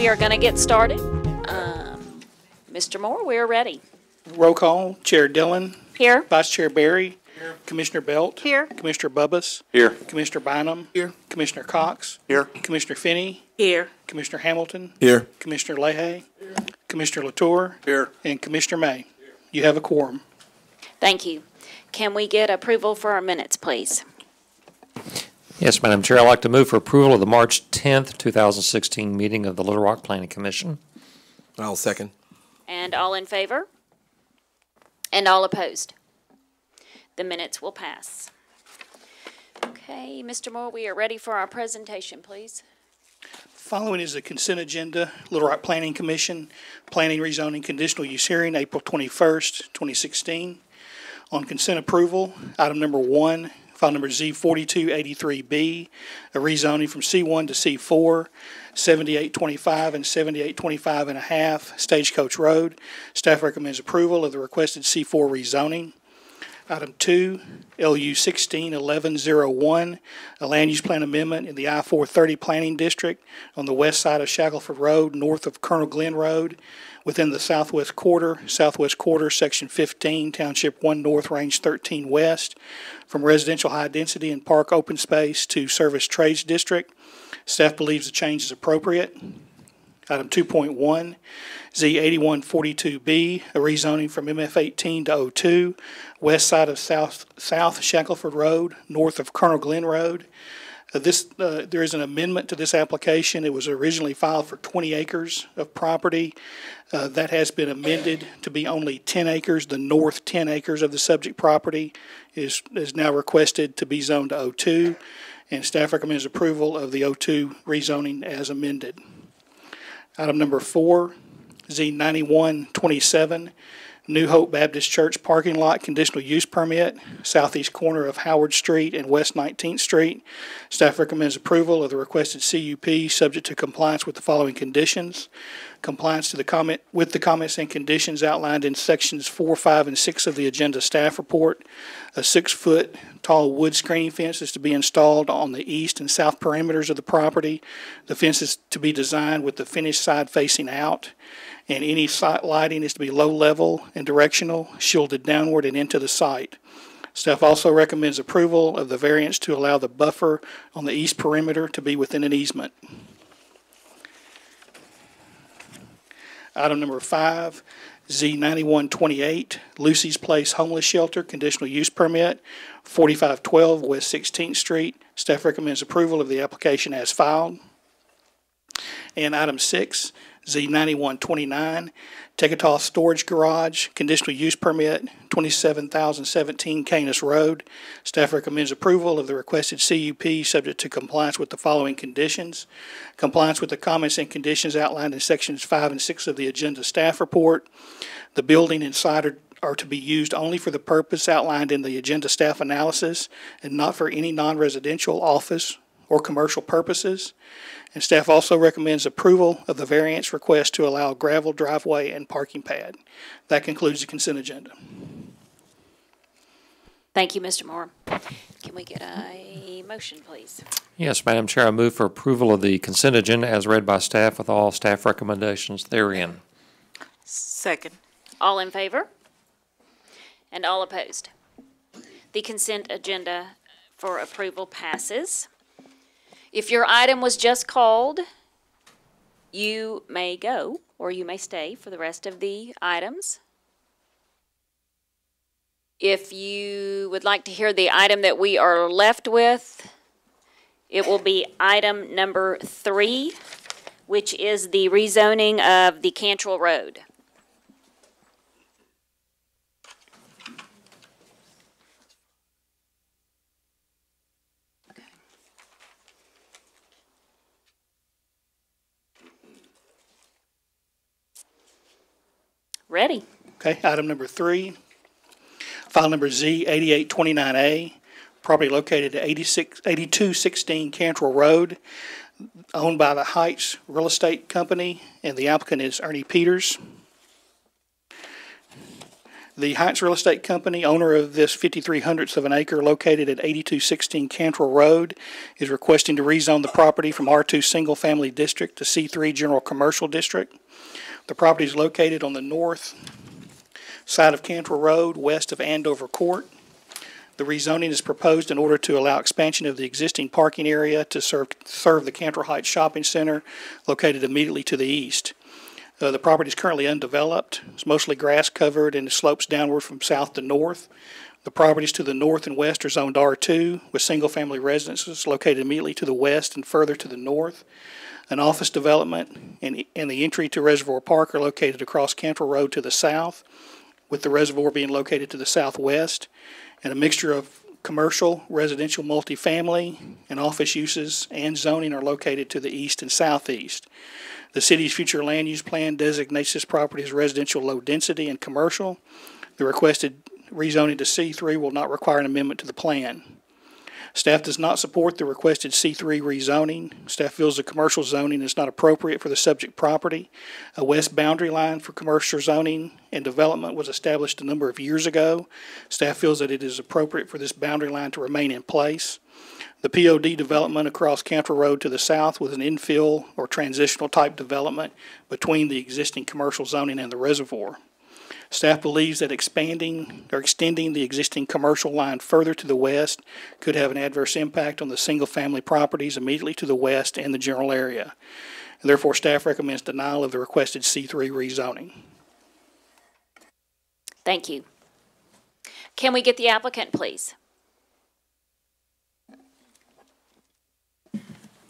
we are going to get started. Mr. Moore, we are ready. Roll call. Chair Dillon. Here. Vice Chair Berry. Here. Commissioner Belt. Here. Commissioner Bubbas. Here. Commissioner Bynum. Here. Commissioner Cox. Here. Commissioner Finney. Here. Commissioner Hamilton. Here. Commissioner Leahy. Here. Commissioner Latour. Here. And Commissioner May. Here. You have a quorum. Thank you. Can we get approval for our minutes, please? Yes, Madam Chair, I'd like to move for approval of the March 10th, 2016 meeting of the Little Rock Planning Commission. I'll second. And all in favor? And all opposed? The minutes will pass. Okay, Mr. Moore, we are ready for our presentation, please. Following is the consent agenda. Little Rock Planning Commission, Planning-Rezoning Conditional Use Hearing, April 21st, 2016. On consent approval, item number 1, file number Z4283B, a rezoning from C1 to C4, 7825 and 7825 and a half Stagecoach Road. Staff recommends approval of the requested C4 rezoning. Item 2, LU 161101, a land use plan amendment in the I-430 Planning District on the west side of Shackelford Road, north of Colonel Glenn Road, within the Southwest Quarter, Section 15, Township 1 North, Range 13 West, from residential high density and park open space to service trades district. Staff believes the change is appropriate. Item 2.1, Z8142B, a rezoning from MF18 to O2, west side of South Shackelford Road, north of Colonel Glenn Road. There is an amendment to this application. It was originally filed for 20 acres of property. That has been amended to be only 10 acres. The north 10 acres of the subject property is now requested to be zoned to O2, and staff recommends approval of the O2 rezoning as amended. Item number 4, Z9127, New Hope Baptist Church parking lot conditional use permit, southeast corner of Howard Street and West 19th Street. Staff recommends approval of the requested CUP subject to compliance with the following conditions. Compliance to with the comments and conditions outlined in sections 4, 5, and 6 of the agenda staff report. A 6-foot tall wood screening fence is to be installed on the east and south perimeters of the property. The fence is to be designed with the finished side facing out, and any site lighting is to be low level and directional, shielded downward and into the site. Staff also recommends approval of the variance to allow the buffer on the east perimeter to be within an easement. Item number 5, Z9128, Lucy's Place Homeless Shelter, conditional use permit, 4512 West 16th Street. Staff recommends approval of the application as filed. And item 6, Z9129, Tekatoff Storage Garage, conditional use permit, 27,017 Canis Road. Staff recommends approval of the requested CUP subject to compliance with the following conditions. Compliance with the comments and conditions outlined in sections 5 and 6 of the agenda staff report. The building and site are to be used only for the purpose outlined in the agenda staff analysis and not for any non-residential, office, or commercial purposes. And staff also recommends approval of the variance request to allow gravel driveway and parking pad. That concludes the consent agenda. Thank you, Mr. Moore. Can we get a motion, please? Yes, Madam Chair, I move for approval of the consent agenda as read by staff with all staff recommendations therein. Second. All in favor? And all opposed? The consent agenda for approval passes. If your item was just called, you may go or you may stay for the rest of the items. If you would like to hear the item that we are left with, it will be item number 3, which is the rezoning of the Cantrell Road. Ready. Okay, item number 3, file number Z8829A, property located at 8216 Cantrell Road, owned by the Heights Real Estate Company, and the applicant is Ernie Peters. The Heights Real Estate Company, owner of this 53/100ths of an acre located at 8216 Cantrell Road, is requesting to rezone the property from R2 Single Family District to C3 General Commercial District. The property is located on the north side of Cantrell Road, west of Andover Court. The rezoning is proposed in order to allow expansion of the existing parking area to serve the Cantrell Heights Shopping Center located immediately to the east. The property is currently undeveloped. It's mostly grass covered and it slopes downward from south to north. The properties to the north and west are zoned R2 with single-family residences located immediately to the west and further to the north. An office development and the entry to Reservoir Park are located across Cantrell Road to the south, with the reservoir being located to the southwest, and a mixture of commercial, residential, multifamily, and office uses and zoning are located to the east and southeast. The city's future land use plan designates this property as residential low density and commercial. The requested rezoning to C3 will not require an amendment to the plan. Staff does not support the requested C3 rezoning. Staff feels the commercial zoning is not appropriate for the subject property. A west boundary line for commercial zoning and development was established a number of years ago. Staff feels that it is appropriate for this boundary line to remain in place. The POD development across Cantrell Road to the south was an infill or transitional type development between the existing commercial zoning and the reservoir. Staff believes that expanding or extending the existing commercial line further to the west could have an adverse impact on the single-family properties immediately to the west and the general area. And therefore, staff recommends denial of the requested C3 rezoning. Thank you. Can we get the applicant, please?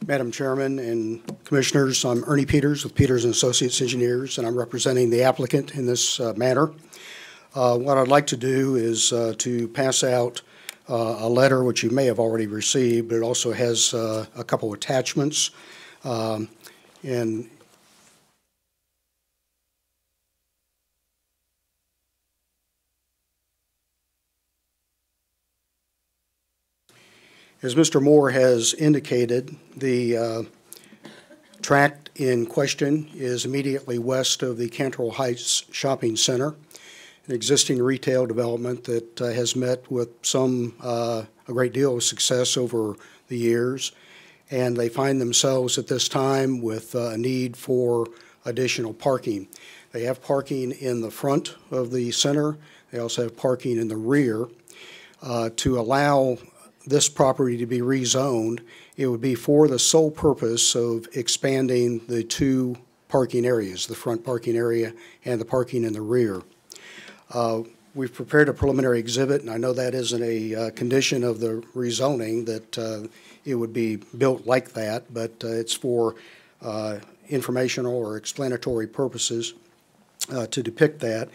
Madam Chairman and Commissioners, I'm Ernie Peters with Peters & Associates Engineers, and I'm representing the applicant in this matter. What I'd like to do is to pass out a letter which you may have already received, but it also has a couple attachments. And as Mr. Moore has indicated, the tract in question is immediately west of the Cantrell Heights Shopping Center, an existing retail development that has met with a great deal of success over the years, and they find themselves at this time with a need for additional parking. They have parking in the front of the center. They also have parking in the rear. To allow this property to be rezoned, it would be for the sole purpose of expanding the two parking areas, the front parking area and the parking in the rear. We've prepared a preliminary exhibit, and I know that isn't a condition of the rezoning that it would be built like that, but it's for informational or explanatory purposes to depict that.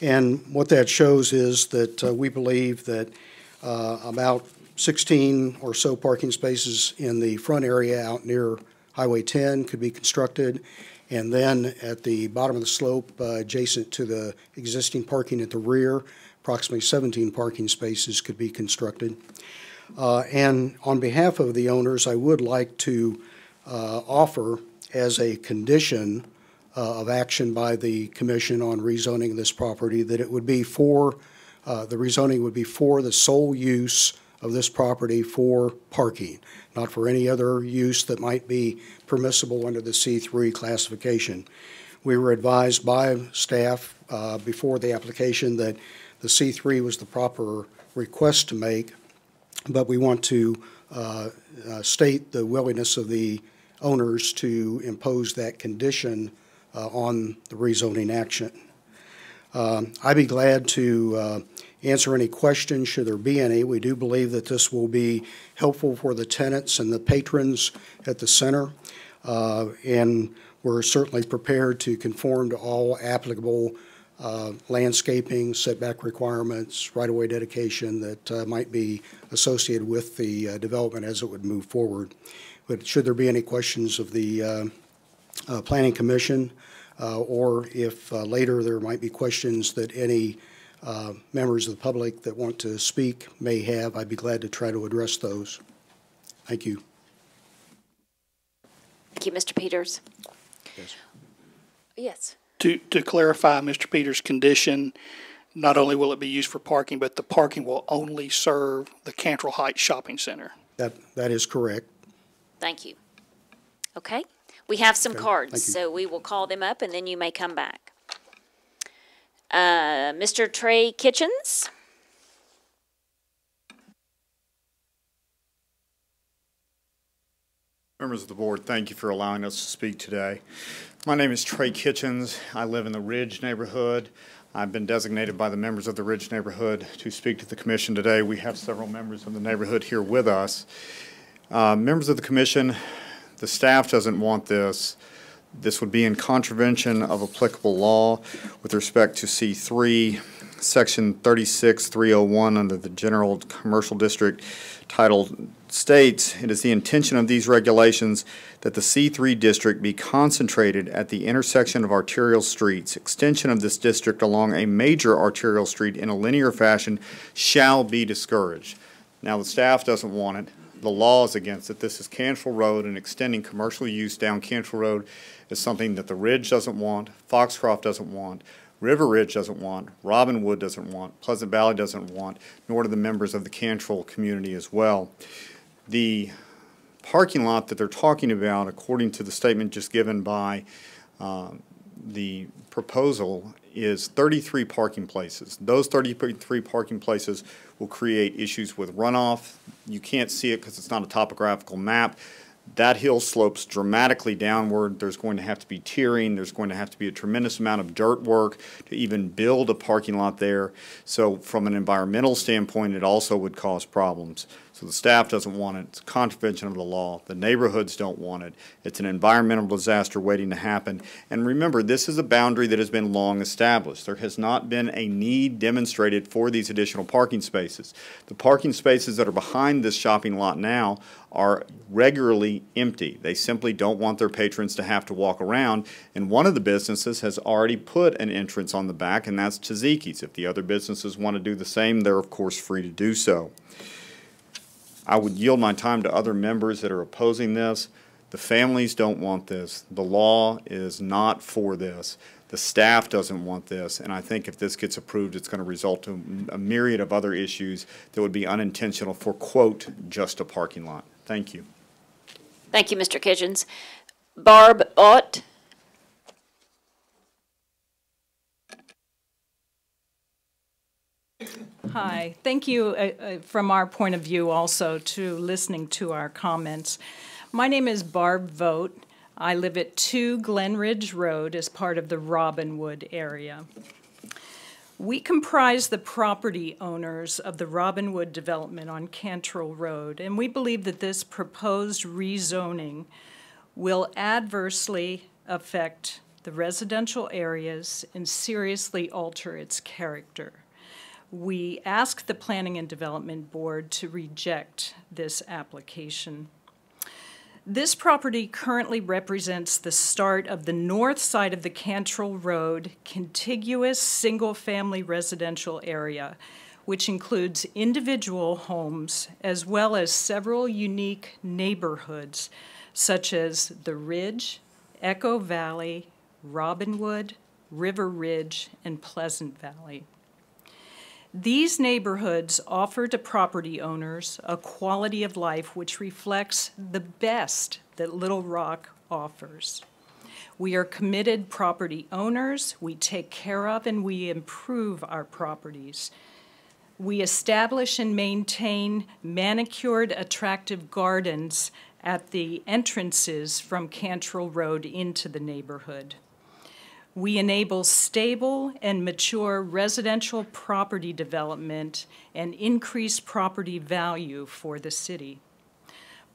And what that shows is that we believe that about 16 or so parking spaces in the front area out near Highway 10 could be constructed, and then at the bottom of the slope adjacent to the existing parking at the rear, approximately 17 parking spaces could be constructed. And on behalf of the owners, I would like to offer as a condition of action by the Commission on rezoning this property that it would be for, the rezoning would be for the sole use of this property for parking, not for any other use that might be permissible under the C3 classification. We were advised by staff before the application that the C3 was the proper request to make, but we want to state the willingness of the owners to impose that condition on the rezoning action. I'd be glad to answer any questions, should there be any. We do believe that this will be helpful for the tenants and the patrons at the center, and we're certainly prepared to conform to all applicable landscaping, setback requirements, right-of-way dedication that might be associated with the development as it would move forward. But should there be any questions of the Planning Commission, or if later there might be questions that any members of the public that want to speak may have, I'd be glad to try to address those. Thank you. Thank you, Mr. Peters. Yes. Yes. To clarify Mr. Peters' condition, not only will it be used for parking, but the parking will only serve the Cantrell Heights Shopping Center. That is correct. Thank you. Okay, we have some Okay, cards, thank you. so we will call them up and then you may come back. Mr. Trey Kitchens? Members of the board, thank you for allowing us to speak today. My name is Trey Kitchens. I live in the Ridge neighborhood. I've been designated by the members of the Ridge neighborhood to speak to the commission today. We have several members of the neighborhood here with us. Members of the commission, the staff doesn't want this. This would be in contravention of applicable law with respect to C3, Section 36301 under the General Commercial District title states, it is the intention of these regulations that the C3 district be concentrated at the intersection of arterial streets. Extension of this district along a major arterial street in a linear fashion shall be discouraged. Now, the staff doesn't want it. The law is against it. This is Cantrell Road, and extending commercial use down Cantrell Road is something that the Ridge doesn't want, Foxcroft doesn't want, River Ridge doesn't want, Robinwood doesn't want, Pleasant Valley doesn't want, nor do the members of the Cantrell community as well. The parking lot that they're talking about, according to the statement just given by the proposal, is 33 parking places. Those 33 parking places will create issues with runoff. You can't see it because it's not a topographical map. That hill slopes dramatically downward. There's going to have to be tiering. There's going to have to be a tremendous amount of dirt work to even build a parking lot there. So from an environmental standpoint, it also would cause problems. So the staff doesn't want it. It's a contravention of the law. The neighborhoods don't want it. It's an environmental disaster waiting to happen. And remember, this is a boundary that has been long established. There has not been a need demonstrated for these additional parking spaces. The parking spaces that are behind this shopping lot now are regularly empty. They simply don't want their patrons to have to walk around. And one of the businesses has already put an entrance on the back, and that's Tzatziki's. If the other businesses want to do the same, they're of course free to do so. I would yield my time to other members that are opposing this. The families don't want this. The law is not for this. The staff doesn't want this. And I think if this gets approved, it's going to result in a myriad of other issues that would be unintentional for, quote, just a parking lot. Thank you. Thank you, Mr. Kitchens. Barb Ott? Hi, thank you from our point of view also to listening to our comments. My name is Barb Vogt. I live at 2 Glen Ridge Road as part of the Robinwood area. We comprise the property owners of the Robinwood development on Cantrell Road, and we believe that this proposed rezoning will adversely affect the residential areas and seriously alter its character. We ask the Planning and Development Board to reject this application. This property currently represents the start of the north side of the Cantrell Road contiguous single-family residential area, which includes individual homes as well as several unique neighborhoods such as the Ridge, Echo Valley, Robinwood, River Ridge, and Pleasant Valley. These neighborhoods offer to property owners a quality of life which reflects the best that Little Rock offers. We are committed property owners. We take care of and we improve our properties. We establish and maintain manicured, attractive gardens at the entrances from Cantrell Road into the neighborhood. We enable stable and mature residential property development and increase property value for the city.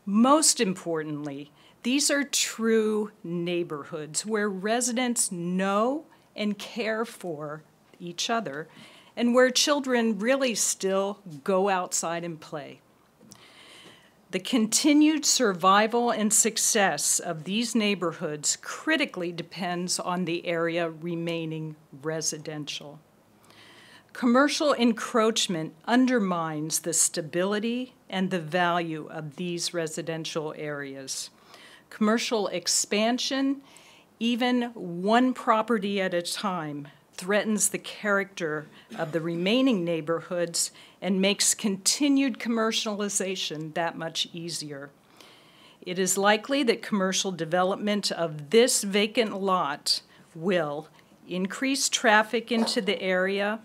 Most importantly, these are true neighborhoods where residents know and care for each other and where children really still go outside and play. The continued survival and success of these neighborhoods critically depends on the area remaining residential. Commercial encroachment undermines the stability and the value of these residential areas. Commercial expansion, even one property at a time, threatens the character of the remaining neighborhoods and makes continued commercialization that much easier. It is likely that commercial development of this vacant lot will increase traffic into the area,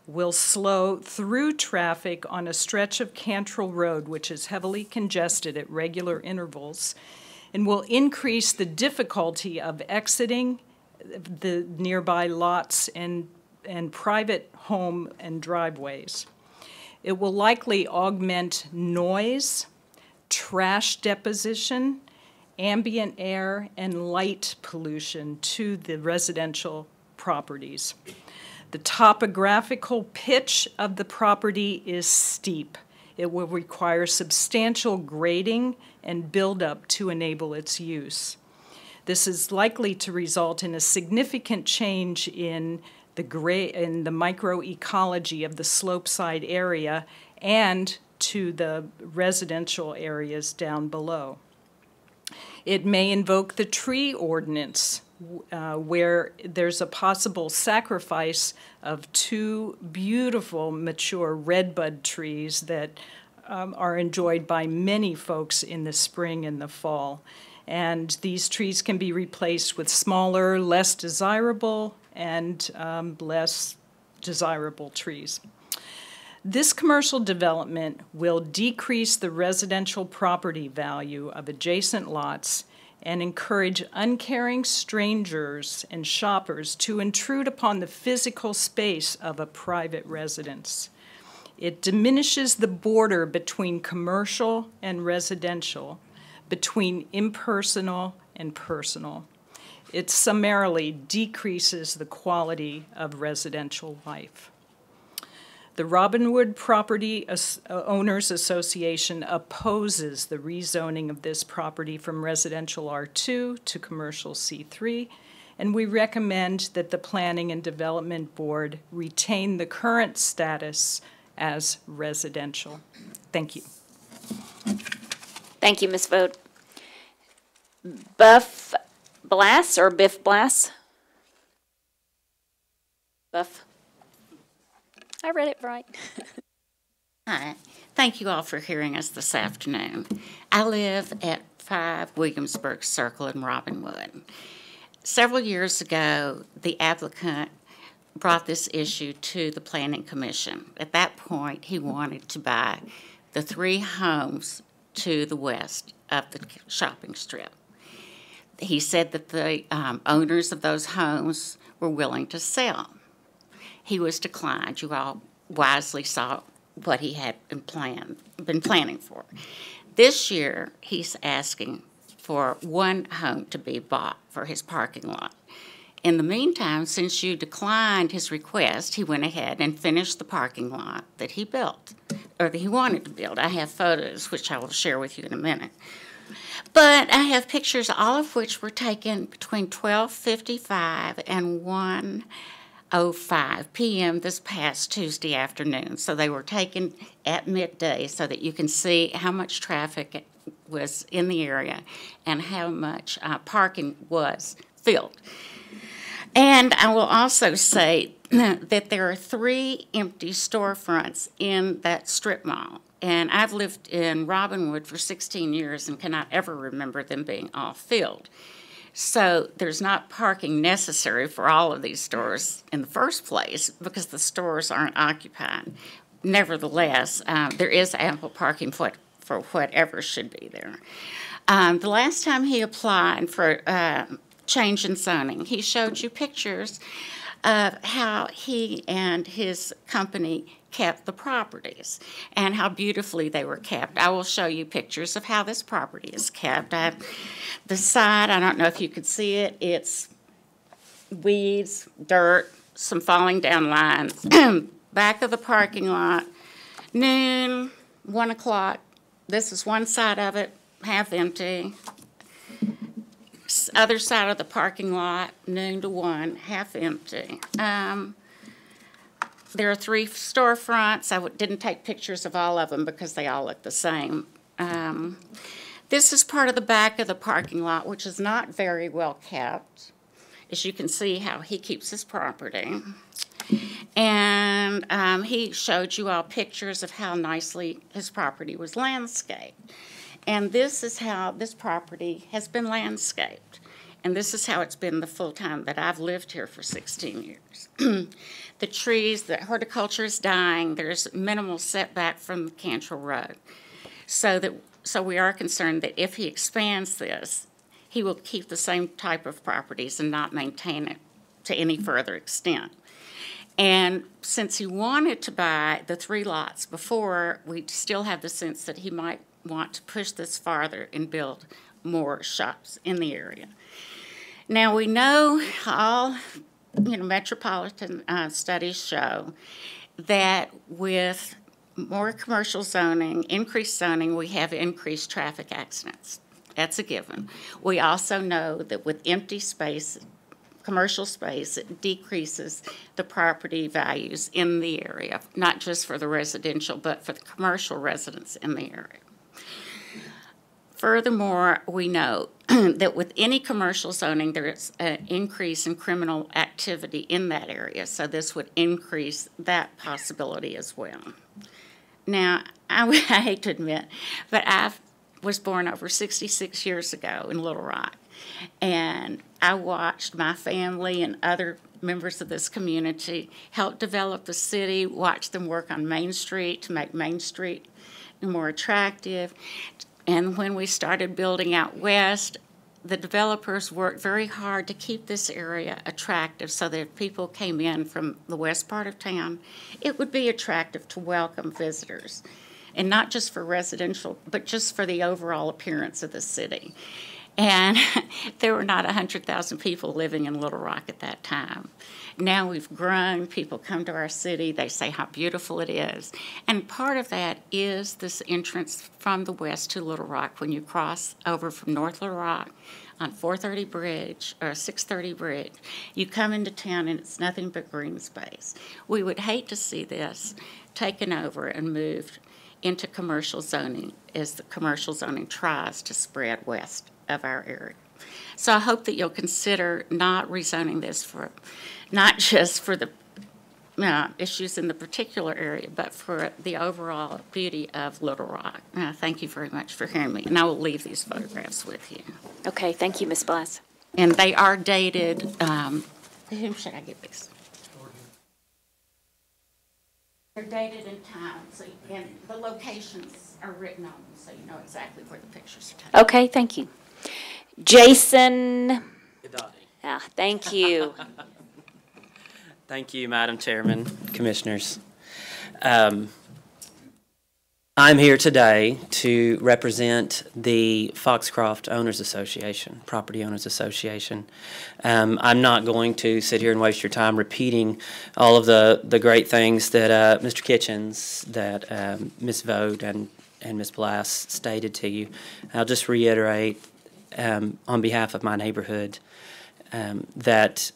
will slow through traffic on a stretch of Cantrell Road, which is heavily congested at regular intervals, and will increase the difficulty of exiting the nearby lots and private home and driveways. It will likely augment noise, trash deposition, ambient air, and light pollution to the residential properties. The topographical pitch of the property is steep. It will require substantial grading and buildup to enable its use. This is likely to result in a significant change in the microecology of the slopeside area and to the residential areas down below. It may invoke the tree ordinance, where there's a possible sacrifice of 2 beautiful mature redbud trees that are enjoyed by many folks in the spring and the fall. And these trees can be replaced with smaller, less desirable, and less desirable trees. This commercial development will decrease the residential property value of adjacent lots and encourage uncaring strangers and shoppers to intrude upon the physical space of a private residence. It diminishes the border between commercial and residential, between impersonal and personal. It summarily decreases the quality of residential life. The Robinwood Property Owners Association opposes the rezoning of this property from residential R2 to commercial C3, and we recommend that the Planning and Development Board retain the current status as residential. Thank you. Thank you, Ms. Vogt. Buff Blass or Biff Blass? Buff. I read it right. Hi. Thank you all for hearing us this afternoon. I live at 5 Williamsburg Circle in Robinwood. Several years ago, the applicant brought this issue to the Planning Commission. At that point, he wanted to buy the 3 homes to the west of the shopping strip. He said that the owners of those homes were willing to sell. He was declined. You all wisely saw what he had been planning for. This year, he's asking for 1 home to be bought for his parking lot. In the meantime, since you declined his request, he went ahead and finished the parking lot that he built, or that he wanted to build. I have photos, which I will share with you in a minute. But I have pictures, all of which were taken between 12:55 and 1:05 p.m. this past Tuesday afternoon. So they were taken at midday so that you can see how much traffic was in the area and how much parking was filled. And I will also say that there are 3 empty storefronts in that strip mall. And I've lived in Robinwood for 16 years and cannot ever remember them being all filled. So there's not parking necessary for all of these stores in the first place because the stores aren't occupied. Nevertheless, there is ample parking for whatever should be there. The last time he applied for change in zoning, he showed you pictures of how he and his company kept the properties and how beautifully they were kept. I will show you pictures of how this property is kept. The side, I don't know if you could see it, it's weeds, dirt, some falling down lines. Back of the parking lot, noon, 1 o'clock. This is one side of it, half empty. Other side of the parking lot, noon to 1, half empty. There are 3 storefronts. I didn't take pictures of all of them because they all look the same. This is part of the back of the parking lot, which is not very well kept. as you can see how he keeps his property. And he showed you all pictures of how nicely his property was landscaped. And this is how this property has been landscaped. And this is how it's been the full time that I've lived here for 16 years. The trees, the horticulture is dying. There's minimal setback from the Cantrell Road. So we are concerned that if he expands this, he will keep the same type of properties and not maintain it to any further extent. And since he wanted to buy the 3 lots before, we still have the sense that he might want to push this farther and build more shops in the area. Now, we know all, metropolitan studies show that with more commercial zoning, increased zoning, we have increased traffic accidents. That's a given. We also know that with empty space, commercial space, it decreases the property values in the area, not just for the residential, but for the commercial residents in the area. Furthermore, we know that with any commercial zoning, there is an increase in criminal activity in that area, so this would increase that possibility as well. Now, I hate to admit, but I was born over 66 years ago in Little Rock, and I watched my family and other members of this community help develop the city, watch them work on Main Street to make Main Street more attractive. And when we started building out west, the developers worked very hard to keep this area attractive so that if people came in from the west part of town, it would be attractive to welcome visitors. And not just for residential, but just for the overall appearance of the city. And there were not 100,000 people living in Little Rock at that time. Now we've grown, people come to our city, they say how beautiful it is. And part of that is this entrance from the west to Little Rock when you cross over from North Little Rock on 430 Bridge or 630 Bridge. You come into town and it's nothing but green space. We would hate to see this taken over and moved into commercial zoning as the commercial zoning tries to spread west of our area. So I hope that you'll consider not rezoning this for, not just for the issues in the particular area, but for the overall beauty of Little Rock. Thank you very much for hearing me, and I will leave these photographs with you. Okay, thank you, Ms. Bliss. And they are dated, whom should I give these? They're dated in time, so and the locations are written on them, so you know exactly where the pictures are taken. Okay, thank you. Jason. Thank you. Thank you, Madam Chairman, Commissioners. I'm here today to represent the Foxcroft Owners Association, Property Owners Association. I'm not going to sit here and waste your time repeating all of the great things that Mr. Kitchens, that Ms. Vogt, and Ms. Blass stated to you. I'll just reiterate on behalf of my neighborhood that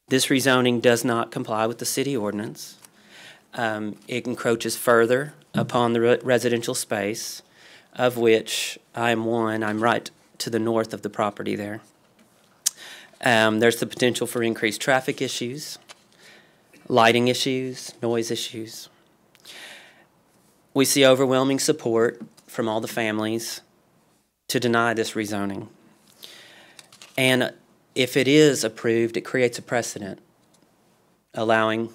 this rezoning does not comply with the city ordinance. It encroaches further upon the residential space, of which I am one. I'm right to the north of the property there. There's the potential for increased traffic issues, lighting issues, noise issues. We see overwhelming support from all the families to deny this rezoning. And if it is approved, it creates a precedent, allowing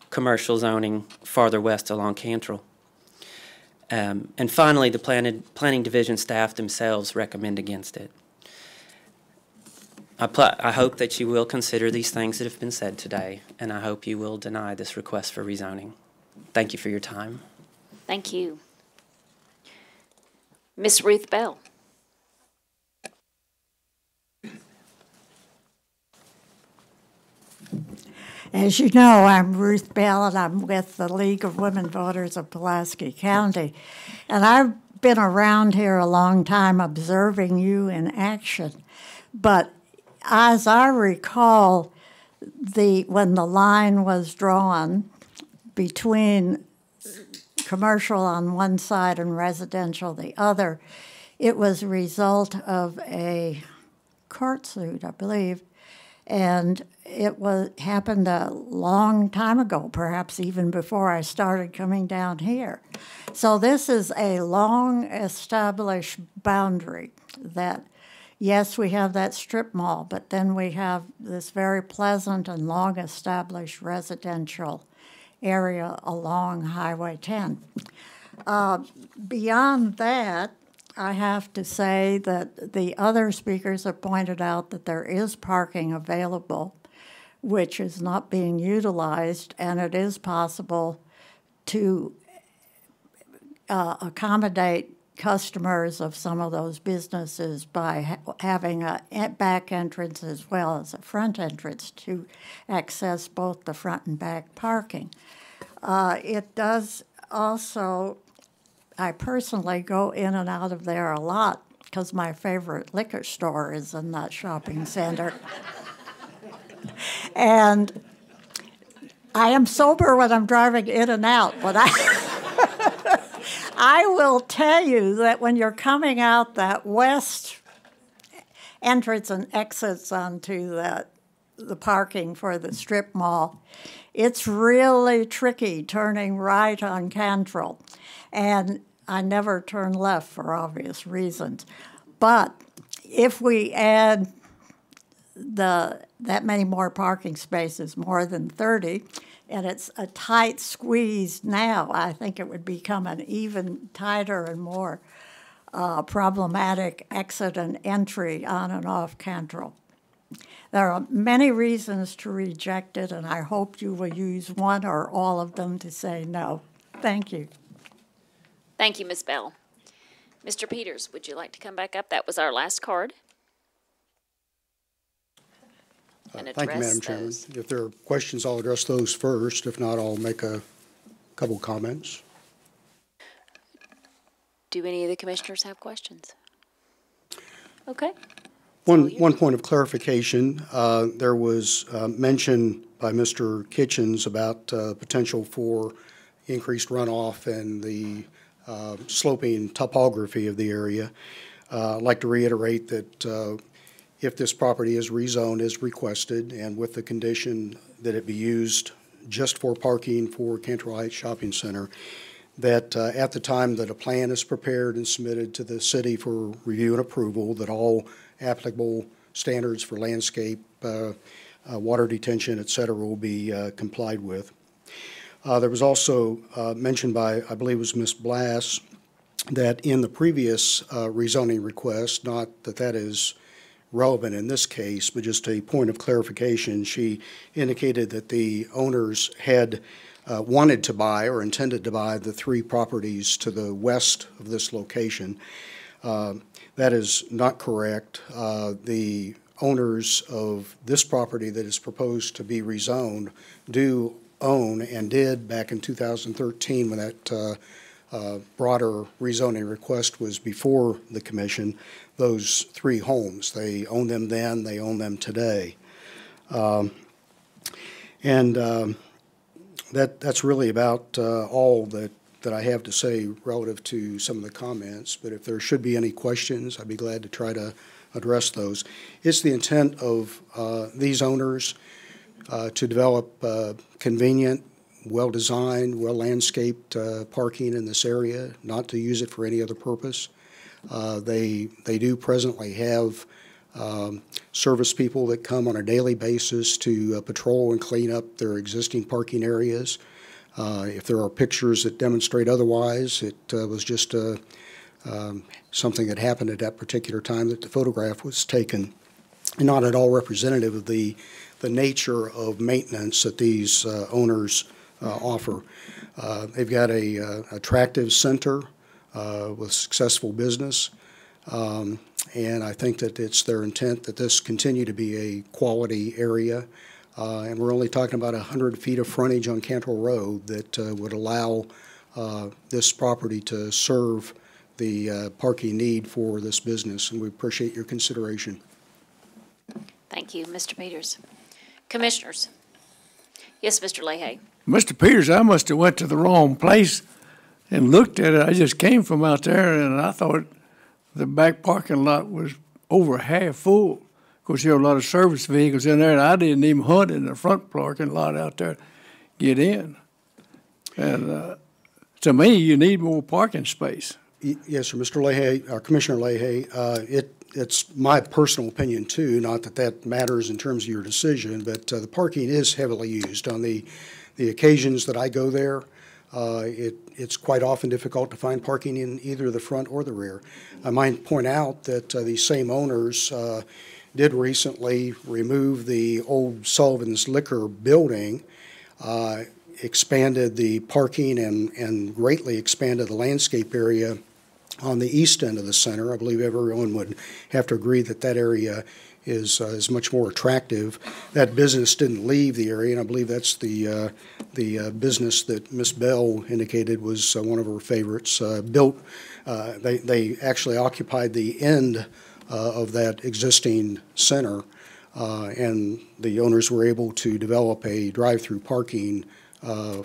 commercial zoning farther west along Cantrell. And finally, the planning division staff themselves recommend against it. I hope that you will consider these things that have been said today, and I hope you will deny this request for rezoning. Thank you for your time. Thank you. Miss Ruth Bell. As you know, I'm Ruth Bell, and I'm with the League of Women Voters of Pulaski County. And I've been around here a long time observing you in action. But as I recall, when the line was drawn between commercial on one side and residential the other, it was a result of a court suit, I believe, And it happened a long time ago, perhaps even before I started coming down here. So this is a long established boundary that, yes, we have that strip mall, but then we have this very pleasant and long established residential area along Highway 10. Beyond that, I have to say that the other speakers have pointed out that there is parking available, which is not being utilized, and it is possible to accommodate customers of some of those businesses by having a back entrance as well as a front entrance to access both the front and back parking. It does also, I personally go in and out of there a lot because my favorite liquor store is in that shopping center. And I am sober when I'm driving in and out, but I will tell you that when you're coming out that west entrance and exits onto the parking for the strip mall, it's really tricky turning right on Cantrell. And I never turn left for obvious reasons. But if we add that many more parking spaces, more than 30, and it's a tight squeeze now, I think it would become an even tighter and more problematic exit and entry on and off Cantrell. There are many reasons to reject it, and I hope you will use one or all of them to say no. Thank you. Thank you, Ms. Bell. Mr. Peters, would you like to come back up? That was our last card. And Thank you, Madam Chairman. If there are questions, I'll address those first. If not, I'll make a couple comments. Do any of the commissioners have questions? Okay. One point of clarification, there was mention by Mr. Kitchens about potential for increased runoff and the sloping topography of the area. I'd like to reiterate that if this property is rezoned as requested and with the condition that it be used just for parking for Cantrell Heights Shopping Center, that at the time that a plan is prepared and submitted to the city for review and approval, that all applicable standards for landscape, water detention, et cetera, will be complied with. There was also mentioned by, I believe it was Ms. Blass, that in the previous rezoning request, not that that is relevant in this case, but just a point of clarification, she indicated that the owners had wanted to buy or intended to buy the 3 properties to the west of this location. That is not correct. The owners of this property that is proposed to be rezoned do own and did back in 2013 when that broader rezoning request was before the commission, those 3 homes. They owned them then, they own them today. That's really about all that I have to say relative to some of the comments, but if there should be any questions, I'd be glad to try to address those. It's the intent of these owners to develop convenient, well-designed, well-landscaped parking in this area, not to use it for any other purpose. They do presently have service people that come on a daily basis to patrol and clean up their existing parking areas. If there are pictures that demonstrate otherwise, it was just something that happened at that particular time that the photograph was taken, and not at all representative of the nature of maintenance that these owners offer. They've got a attractive center with successful business, and I think that it's their intent that this continue to be a quality area. And we're only talking about 100 feet of frontage on Cantrell Road that would allow this property to serve the parking need for this business, and we appreciate your consideration. Thank you, Mr. Peters. Commissioners. Yes, Mr. Leahy. Mr. Peters, I must have went to the wrong place and looked at it. I just came from out there, and I thought the back parking lot was over half full. course, there are a lot of service vehicles in there, and I didn't even hunt in the front parking lot out there to get in. And to me, you need more parking space. Yes, sir, Mr. Leahy, Commissioner Leahy, it's my personal opinion too, not that that matters in terms of your decision, but the parking is heavily used. On the occasions that I go there, it's quite often difficult to find parking in either the front or the rear. I might point out that these same owners did recently remove the old Sullivan's Liquor building, expanded the parking and greatly expanded the landscape area on the east end of the center. I believe everyone would have to agree that that area is much more attractive. That business didn't leave the area, and I believe that's the business that Miss Bell indicated was one of her favorites. They actually occupied the end of that existing center, and the owners were able to develop a drive-through parking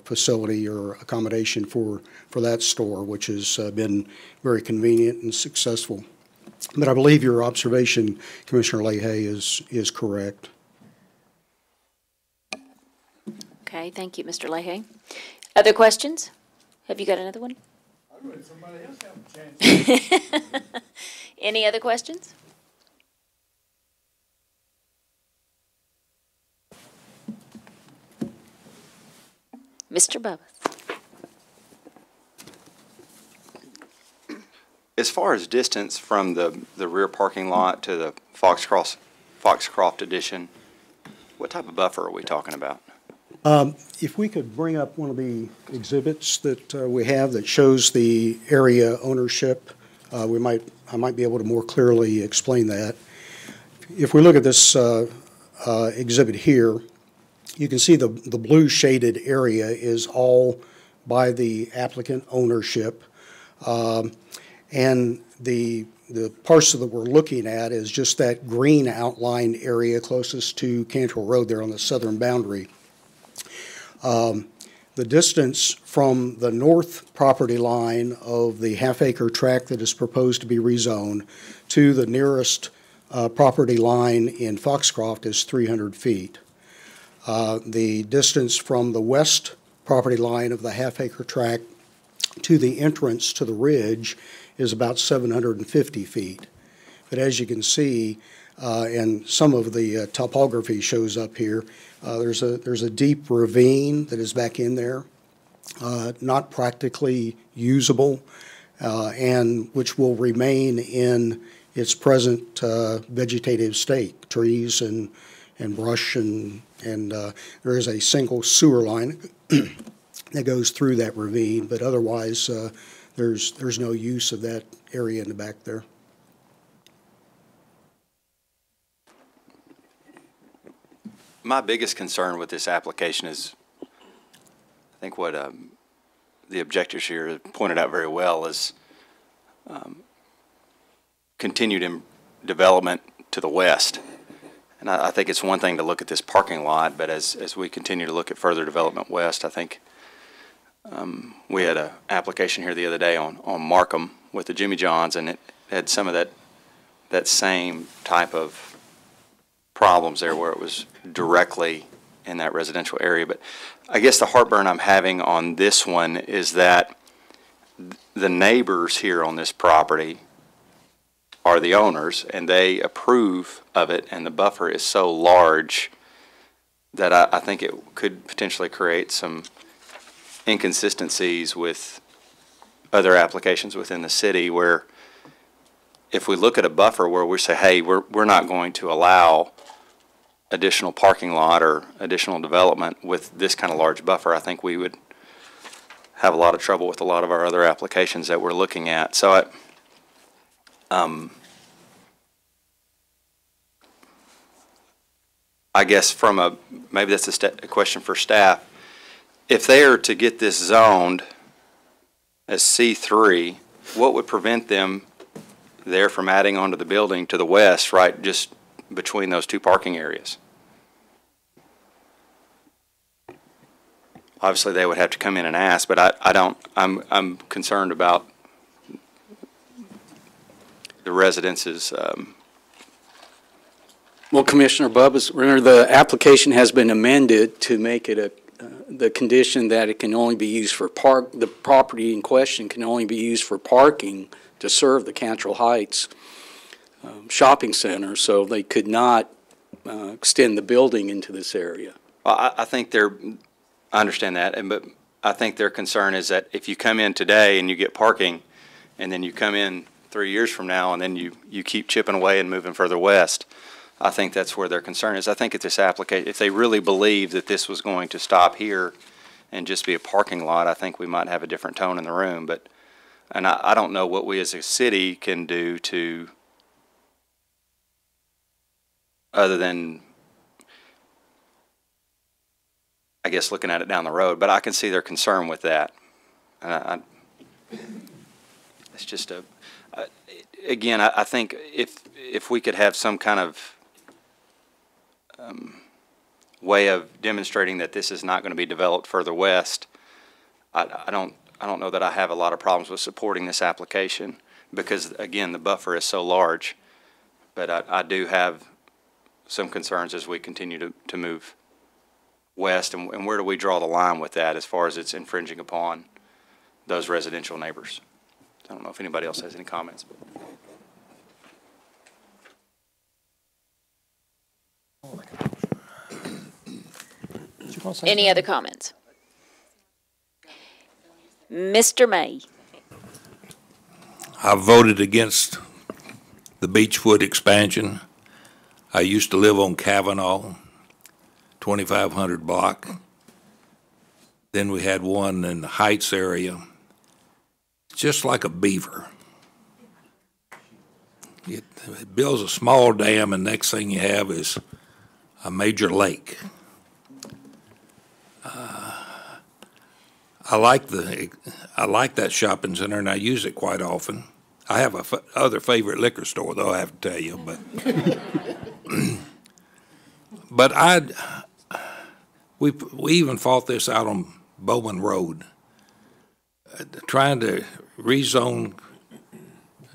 facility or accommodation for that store, which has been very convenient and successful. But I believe your observation, Commissioner Leahy, is correct. Okay, thank you, Mr. Leahy. Other questions? Have you got another one? I'd let somebody else have a chance. Any other questions? Mr. Bubba. As far as distance from the rear parking lot to the Foxcroft addition, what type of buffer are we talking about? If we could bring up one of the exhibits that we have that shows the area ownership, I might be able to more clearly explain that. If we look at this exhibit here, you can see the blue shaded area is all by the applicant ownership. And the parcel that we're looking at is just that green outlined area closest to Cantrell Road there on the southern boundary. The distance from the north property line of the half-acre tract that is proposed to be rezoned to the nearest property line in Foxcroft is 300 feet. The distance from the west property line of the half-acre tract to the entrance to the ridge is about 750 feet. But as you can see, and some of the topography shows up here, there's a deep ravine that is back in there, not practically usable, and which will remain in its present vegetative state, trees and brush, and there is a single sewer line that goes through that ravine, but otherwise there's no use of that area in the back there. My biggest concern with this application is, I think what the objectors here pointed out very well, is continued development to the west. And I think it's one thing to look at this parking lot, but as we continue to look at further development west, I think we had an application here the other day on Markham with the Jimmy Johns, and it had some of that same type of problems there where it was directly in that residential area. But I guess the heartburn I'm having on this one is that the neighbors here on this property are the owners, and they approve of it, and the buffer is so large that I think it could potentially create some inconsistencies with other applications within the city, where if we look at a buffer where we say, hey, we're not going to allow additional parking lot or additional development with this kind of large buffer, I think we would have a lot of trouble with a lot of our other applications that we're looking at. So I guess maybe that's a question for staff. If they are to get this zoned as C3, what would prevent them there from adding onto the building to the west, right, just between those two parking areas? Obviously, they would have to come in and ask, but I'm concerned about the residents' Well, Commissioner Bubbs, remember the application has been amended to make it the condition that it can only be used for the property in question can only be used for parking to serve the Cantrell Heights shopping center, so they could not extend the building into this area. Well, I think I understand that, but I think their concern is that if you come in today and you get parking, and then you come in 3 years from now, and then you keep chipping away and moving further west, I think that's where their concern is. I think if this application, if they really believe that this was going to stop here and just be a parking lot, I think we might have a different tone in the room. And I don't know what we as a city can do to, other than, I guess, looking at it down the road. But I can see their concern with that. It's just again, I think if we could have some kind of way of demonstrating that this is not going to be developed further west, I don't know that I have a lot of problems with supporting this application because, again, the buffer is so large. But I do have some concerns as we continue to move west, and where do we draw the line with that as far as it's infringing upon those residential neighbors? I don't know if anybody else has any comments. Any other comments? Mr. May. I voted against the Beechwood expansion. I used to live on Kavanaugh, 2500 block. Then we had one in the Heights area. It's just like a beaver. It builds a small dam, and next thing you have is a major lake. I like that shopping center, and I use it quite often. I have other favorite liquor store, though, I have to tell you. But we even fought this out on Bowman Road, trying to rezone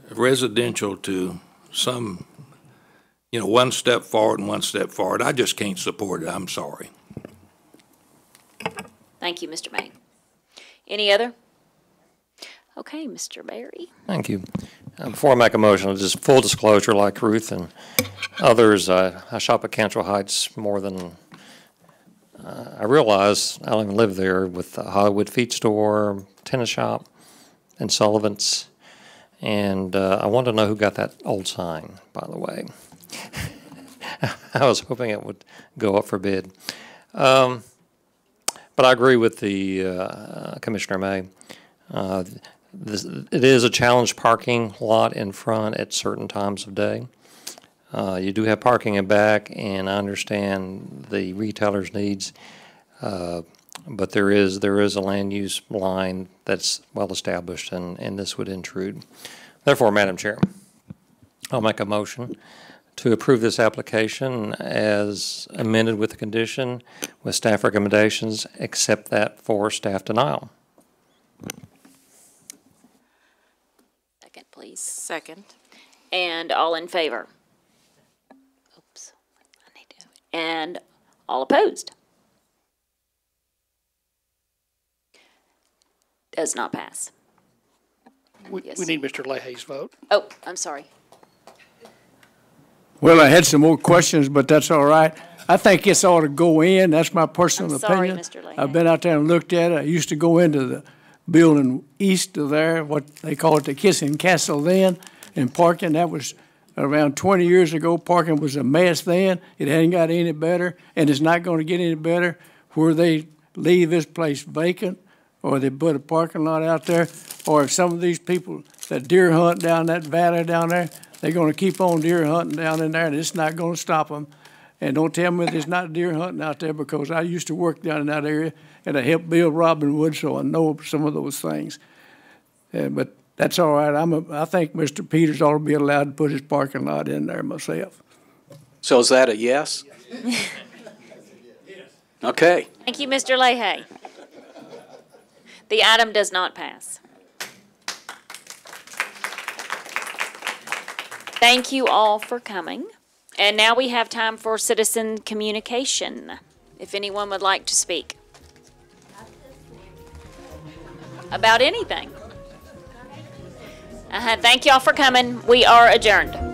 residential to some, one step forward and one step forward. I just can't support it. I'm sorry. Thank you, Mr. May. Any other? Okay, Mr. Berry. Thank you. Before I make a motion, just full disclosure, like Ruth and others, I shop at Cantrell Heights more than I realize. I don't even live there, with the Hollywood Feed Store, tennis shop, and Sullivan's. And I want to know who got that old sign, by the way. I was hoping it would go up for bid. But I agree with the Commissioner May. It is a challenged parking lot in front at certain times of day. You do have parking in back, and I understand the retailer's needs, but there is a land use line that's well established, and this would intrude. Therefore, Madam Chair, I'll make a motion to approve this application as amended with the condition with staff recommendations, except that for staff denial. Second, please. Second. And all in favor? Oops. I need to. And all opposed? Does not pass. We Yes. need Mr. Leahy's vote. Oh, I'm sorry. Well, I had some more questions, but that's all right. I think this ought to go in. That's my personal I'm sorry, opinion. Mr. Leahy. I've been out there and looked at it. I used to go into the building east of there, what they call it the Kissing Castle then, and parking. That was around 20 years ago. Parking was a mess then. It hadn't got any better, and it's not going to get any better where they leave this place vacant, or they put a parking lot out there, or if some of these people that deer hunt down that valley down there, they're going to keep on deer hunting down in there, and it's not going to stop them. And don't tell me there's not deer hunting out there, because I used to work down in that area, and I helped build Robin Wood, so I know some of those things. But that's all right. I think Mr. Peters ought to be allowed to put his parking lot in there myself. So is that a yes? Okay. Thank you, Mr. Leahy. The item does not pass. Thank you all for coming. And now we have time for citizen communication, if anyone would like to speak. About anything. Thank y'all for coming. We are adjourned.